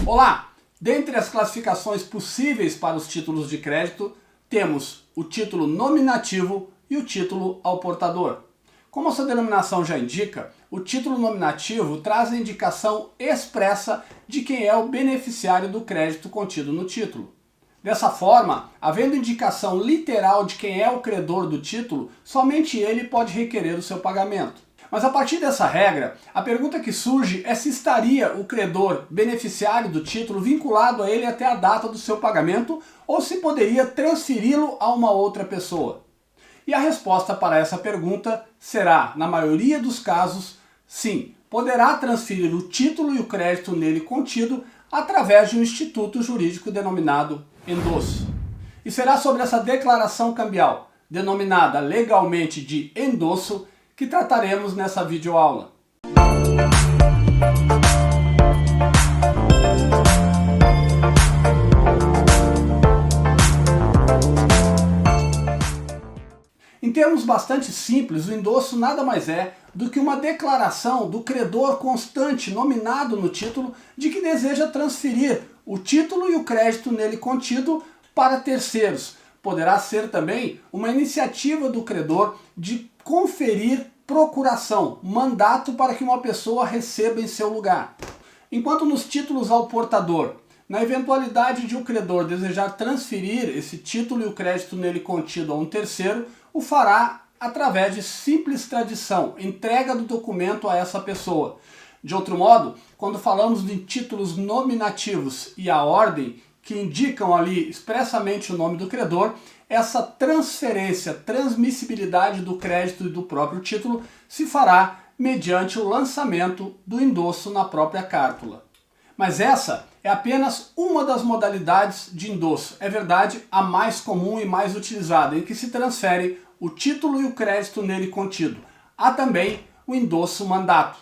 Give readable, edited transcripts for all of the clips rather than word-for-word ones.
Olá! Dentre as classificações possíveis para os títulos de crédito, temos o título nominativo e o título ao portador. Como a sua denominação já indica, o título nominativo traz a indicação expressa de quem é o beneficiário do crédito contido no título. Dessa forma, havendo indicação literal de quem é o credor do título, somente ele pode requerer o seu pagamento. Mas a partir dessa regra, a pergunta que surge é se estaria o credor beneficiário do título vinculado a ele até a data do seu pagamento ou se poderia transferi-lo a uma outra pessoa. E a resposta para essa pergunta será, na maioria dos casos, sim, poderá transferir o título e o crédito nele contido através de um instituto jurídico denominado endosso. E será sobre essa declaração cambial, denominada legalmente de endosso, que trataremos nessa videoaula. Em termos bastante simples, o endosso nada mais é do que uma declaração do credor constante nominado no título de que deseja transferir o título e o crédito nele contido para terceiros. Poderá ser também uma iniciativa do credor de conferir procuração, mandato para que uma pessoa receba em seu lugar. Enquanto nos títulos ao portador, na eventualidade de o credor desejar transferir esse título e o crédito nele contido a um terceiro, o fará através de simples tradição, entrega do documento a essa pessoa. De outro modo, quando falamos de títulos nominativos e a ordem, que indicam ali expressamente o nome do credor, essa transferência, transmissibilidade do crédito e do próprio título se fará mediante o lançamento do endosso na própria cártula. Mas essa é apenas uma das modalidades de endosso, é verdade, a mais comum e mais utilizada, em que se transfere o título e o crédito nele contido. Há também o endosso mandato.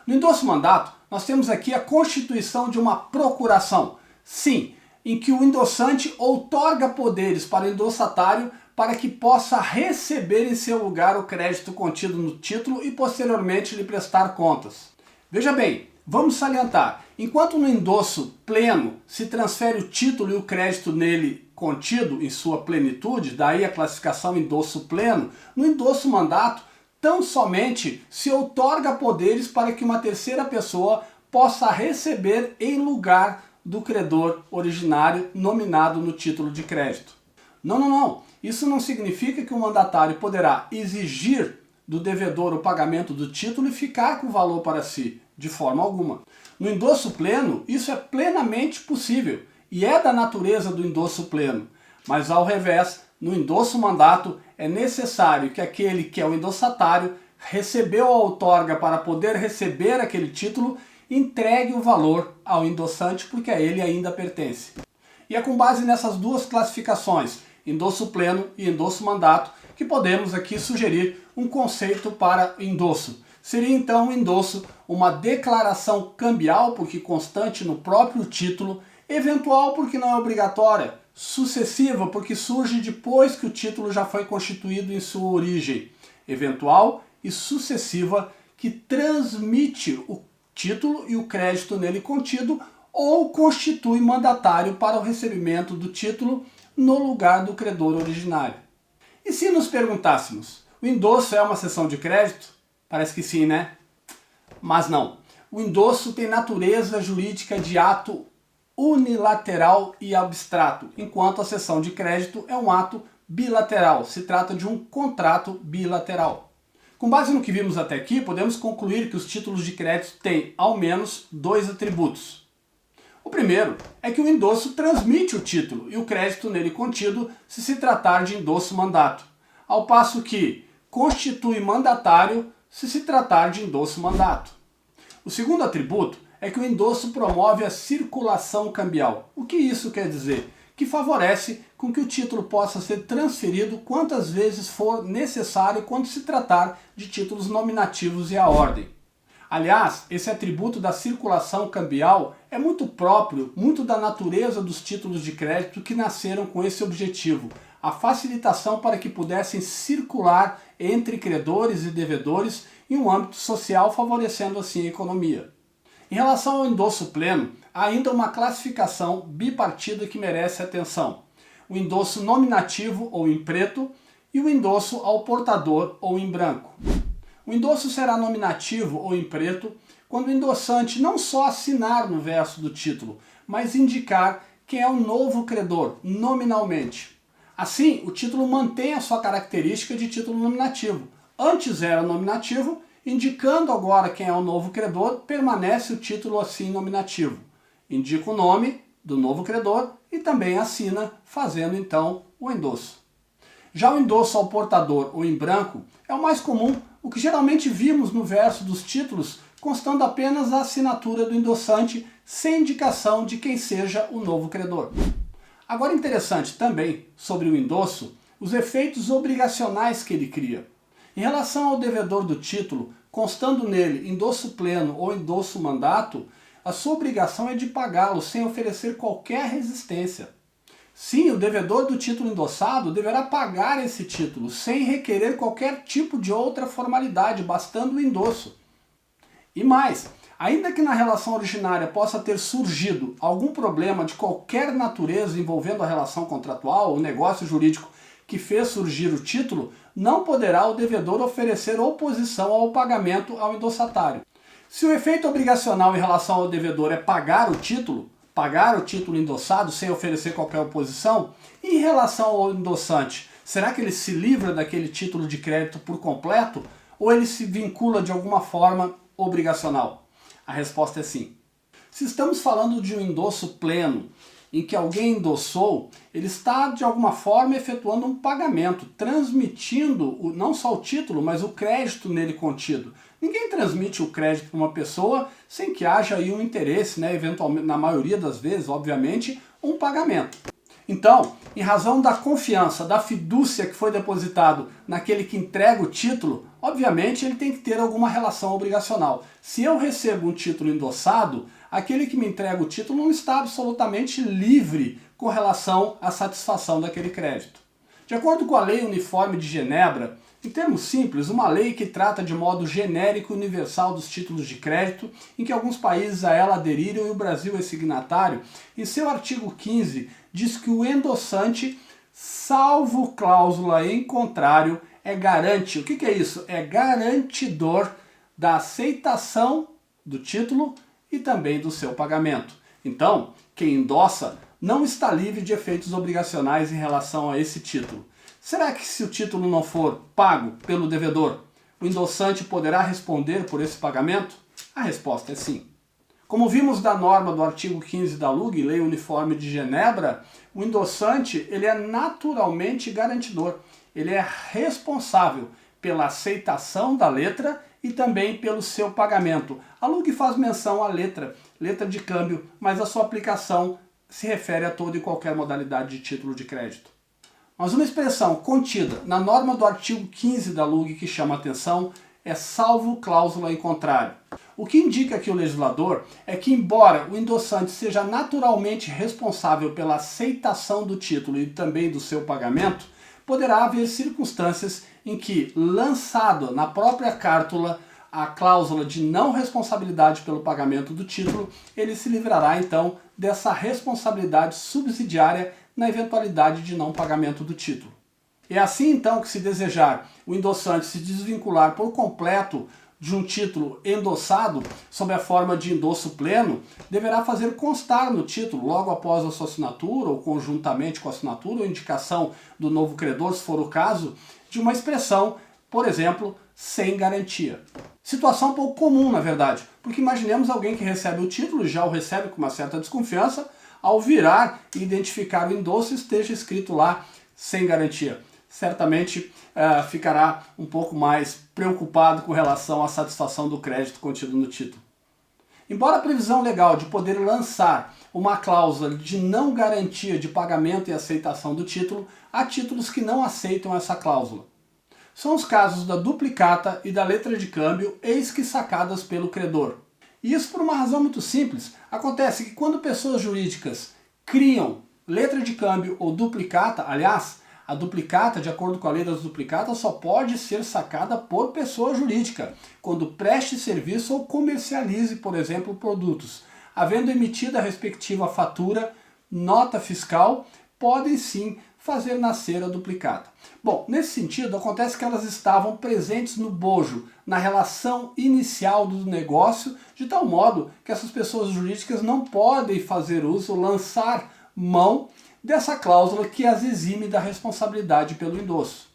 No endosso mandato, nós temos aqui a constituição de uma procuração. Sim, em que o endossante outorga poderes para o endossatário para que possa receber em seu lugar o crédito contido no título e posteriormente lhe prestar contas. Veja bem, vamos salientar, enquanto no endosso pleno se transfere o título e o crédito nele contido em sua plenitude, daí a classificação endosso pleno, no endosso mandato tão somente se outorga poderes para que uma terceira pessoa possa receber em lugar do credor originário nominado no título de crédito. Não. Isso não significa que o mandatário poderá exigir do devedor o pagamento do título e ficar com o valor para si, de forma alguma. No endosso pleno, isso é plenamente possível e é da natureza do endosso pleno. Mas ao revés, no endosso mandato, é necessário que aquele que é o endossatário recebeu a outorga para poder receber aquele título entregue o valor ao endossante porque a ele ainda pertence. E é com base nessas duas classificações, endosso pleno e endosso mandato, que podemos aqui sugerir um conceito para endosso. Seria então o endosso uma declaração cambial, porque constante no próprio título, eventual porque não é obrigatória, sucessiva porque surge depois que o título já foi constituído em sua origem, eventual e sucessiva que transmite o título e o crédito nele contido ou constitui mandatário para o recebimento do título no lugar do credor originário. E se nos perguntássemos, o endosso é uma cessão de crédito? Parece que sim, né? Mas não. O endosso tem natureza jurídica de ato unilateral e abstrato, enquanto a cessão de crédito é um ato bilateral, se trata de um contrato bilateral. Com base no que vimos até aqui, podemos concluir que os títulos de crédito têm, ao menos, dois atributos. O primeiro é que o endosso transmite o título e o crédito nele contido se tratar de endosso mandato, ao passo que constitui mandatário se tratar de endosso mandato. O segundo atributo é que o endosso promove a circulação cambial. O que isso quer dizer? Que favorece com que o título possa ser transferido quantas vezes for necessário quando se tratar de títulos nominativos e à ordem. Aliás, esse atributo da circulação cambial é muito próprio, muito da natureza dos títulos de crédito que nasceram com esse objetivo, a facilitação para que pudessem circular entre credores e devedores em um âmbito social, favorecendo assim a economia. Em relação ao endosso pleno, há ainda uma classificação bipartida que merece atenção: o endosso nominativo ou em preto e o endosso ao portador ou em branco. O endosso será nominativo ou em preto quando o endossante não só assinar no verso do título, mas indicar quem é o novo credor, nominalmente. Assim, o título mantém a sua característica de título nominativo. Antes era nominativo, indicando agora quem é o novo credor, permanece o título assim nominativo. Indica o nome do novo credor e também assina, fazendo então o endosso. Já o endosso ao portador ou em branco é o mais comum, o que geralmente vimos no verso dos títulos, constando apenas a assinatura do endossante, sem indicação de quem seja o novo credor. Agora interessante também sobre o endosso, os efeitos obrigacionais que ele cria. Em relação ao devedor do título, constando nele endosso pleno ou endosso mandato, a sua obrigação é de pagá-lo sem oferecer qualquer resistência. Sim, o devedor do título endossado deverá pagar esse título, sem requerer qualquer tipo de outra formalidade, bastando o endosso. E mais, ainda que na relação originária possa ter surgido algum problema de qualquer natureza envolvendo a relação contratual ou negócio jurídico que fez surgir o título, não poderá o devedor oferecer oposição ao pagamento ao endossatário. Se o efeito obrigacional em relação ao devedor é pagar o título endossado sem oferecer qualquer oposição, em relação ao endossante, será que ele se livra daquele título de crédito por completo ou ele se vincula de alguma forma obrigacional? A resposta é sim. Se estamos falando de um endosso pleno, em que alguém endossou, ele está de alguma forma efetuando um pagamento, transmitindo não só o título, mas o crédito nele contido. Ninguém transmite o crédito para uma pessoa sem que haja aí um interesse, eventualmente, na maioria das vezes, obviamente, um pagamento. Então, em razão da confiança, da fidúcia que foi depositado naquele que entrega o título, obviamente ele tem que ter alguma relação obrigacional. Se eu recebo um título endossado, aquele que me entrega o título não está absolutamente livre com relação à satisfação daquele crédito. De acordo com a Lei Uniforme de Genebra, em termos simples, uma lei que trata de modo genérico e universal dos títulos de crédito, em que alguns países a ela aderiram e o Brasil é signatário, em seu artigo 15 diz que o endossante, salvo cláusula em contrário, é garante. O que é isso? É garantidor da aceitação do título e também do seu pagamento. Então, quem endossa não está livre de efeitos obrigacionais em relação a esse título. Será que se o título não for pago pelo devedor, o endossante poderá responder por esse pagamento? A resposta é sim. Como vimos da norma do artigo 15 da LUG, Lei Uniforme de Genebra, o endossante ele é naturalmente garantidor. Ele é responsável pela aceitação da letra e também pelo seu pagamento. A LUG faz menção à letra de câmbio, mas a sua aplicação se refere a toda e qualquer modalidade de título de crédito. Mas uma expressão contida na norma do artigo 15 da LUG que chama atenção é salvo cláusula em contrário. O que indica que o legislador é que, embora o endossante seja naturalmente responsável pela aceitação do título e também do seu pagamento, poderá haver circunstâncias em que, lançado na própria cártula a cláusula de não responsabilidade pelo pagamento do título, ele se livrará então dessa responsabilidade subsidiária na eventualidade de não pagamento do título. É assim então que, se desejar o endossante se desvincular por completo de um título endossado sob a forma de endosso pleno, deverá fazer constar no título, logo após a sua assinatura ou conjuntamente com a assinatura ou indicação do novo credor, se for o caso, de uma expressão, por exemplo, sem garantia. Situação pouco comum, na verdade, porque imaginemos alguém que recebe o título e já o recebe com uma certa desconfiança, ao virar e identificar o endosso esteja escrito lá sem garantia. Certamente ficará um pouco mais preocupado com relação à satisfação do crédito contido no título. Embora a previsão legal de poder lançar uma cláusula de não garantia de pagamento e aceitação do título, há títulos que não aceitam essa cláusula. São os casos da duplicata e da letra de câmbio, eis que sacadas pelo credor. E isso por uma razão muito simples. Acontece que quando pessoas jurídicas criam letra de câmbio ou duplicata, aliás, a duplicata, de acordo com a lei das duplicatas, só pode ser sacada por pessoa jurídica, quando preste serviço ou comercialize, por exemplo, produtos. havendo emitida a respectiva fatura, nota fiscal, podem sim fazer nascer a duplicata. Bom, nesse sentido, acontece que elas estavam presentes no bojo, na relação inicial do negócio, de tal modo que essas pessoas jurídicas não podem fazer uso ou lançar mão dessa cláusula que as exime da responsabilidade pelo endosso.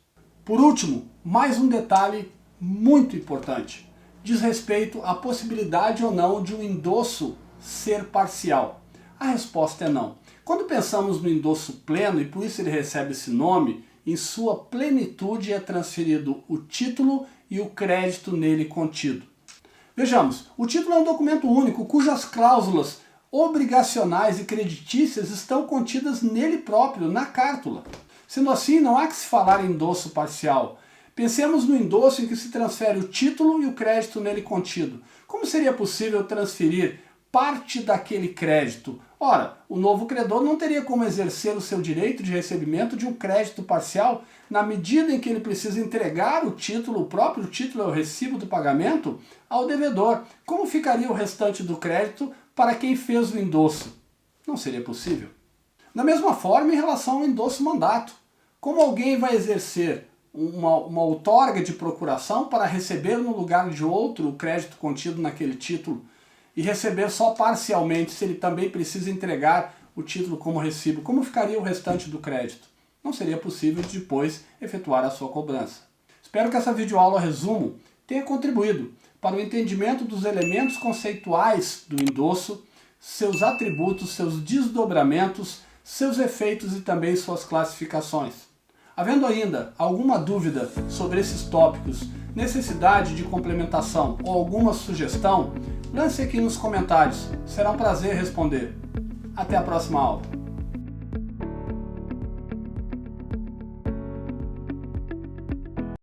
Por último, mais um detalhe muito importante. Diz respeito à possibilidade ou não de um endosso ser parcial. A resposta é não. Quando pensamos no endosso pleno, e por isso ele recebe esse nome, em sua plenitude é transferido o título e o crédito nele contido. Vejamos, o título é um documento único cujas cláusulas obrigacionais e creditícias estão contidas nele próprio, na cártula. Sendo assim, não há que se falar em endosso parcial. Pensemos no endosso em que se transfere o título e o crédito nele contido. Como seria possível transferir parte daquele crédito? Ora, o novo credor não teria como exercer o seu direito de recebimento de um crédito parcial na medida em que ele precisa entregar o título, o próprio título é o recibo do pagamento, ao devedor. Como ficaria o restante do crédito para quem fez o endosso? Não seria possível. Da mesma forma, em relação ao endosso mandato. Como alguém vai exercer uma outorga de procuração para receber no lugar de outro o crédito contido naquele título e receber só parcialmente se ele também precisa entregar o título como recibo? Como ficaria o restante do crédito? Não seria possível depois efetuar a sua cobrança. Espero que essa videoaula resumo tenha contribuído para o entendimento dos elementos conceituais do endosso, seus atributos, seus desdobramentos, seus efeitos e também suas classificações. Havendo ainda alguma dúvida sobre esses tópicos, necessidade de complementação ou alguma sugestão, lance aqui nos comentários. Será um prazer responder. Até a próxima aula.